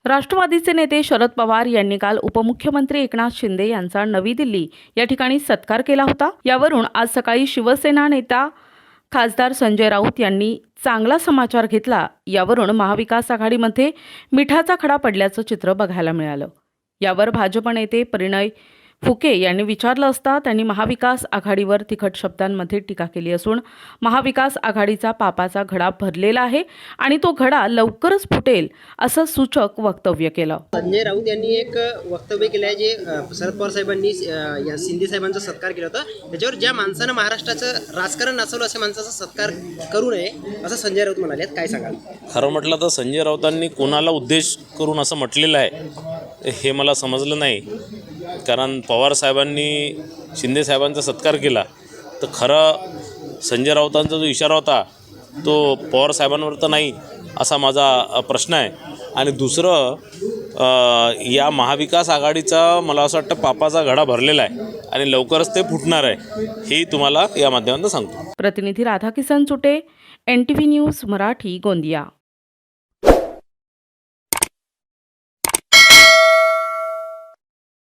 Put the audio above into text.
राष्ट्रवादीचे नेते शरद पवार यांनी काल उपमुख्यमंत्री एकनाथ शिंदे यांचा नवी दिल्ली या ठिकाणी सत्कार केला होता। यावरून आज सकाळी शिवसेना नेता खासदार संजय राऊत यांनी चांगला समाचार घेतला। यावरून महाविकास आघाडीमध्ये मिठाचा खडा पडल्याचं चित्र बघायला मिळालं। यावर भाजप नेते परिणय फुके यांनी विचारलं असता त्यांनी महाविकास आघाडीवर तिखट शब्दांमध्ये टीका केली असून महाविकास आघाडीचा पापाचा घडा भरलेला आहे आणि तो घडा लवकरच फुटेल असं सूचक वक्तव्य केलं। संजय राऊत यांनी एक वक्तव्य केलं आहे जे शरद पवार साहेबांनी या शिंदे साहेबांचा सत्कार केला होता। त्याच्यावर ज्या माणसानं महाराष्ट्राचं राजकारण नाचवलं अशा माणसाचा सत्कार करू नये असं संजय राऊत म्हणाले। काय सांगाल? खरं म्हटलं तर संजय राऊतांनी कोणाला उद्देश करून असं म्हटलेलं आहे हे मला समजलं नाही, कारण पवार साहेबांनी शिंदे साहेबांचा सत्कार केला तर खरं संजय राऊतांचा जो इशारा होता तो पवार साहेबांवर तर नाही असा माझा प्रश्न आहे। आणि दुसरं, या महाविकास आघाडीचा मला असं वाटतं पापाचा घडा भरलेला आहे आणि लवकरच ते फुटणार आहे, हे तुम्हाला या माध्यमातून सांगतो। प्रतिनिधी राधाकिसन चुटे, NTV न्यूज मराठी, गोंदिया।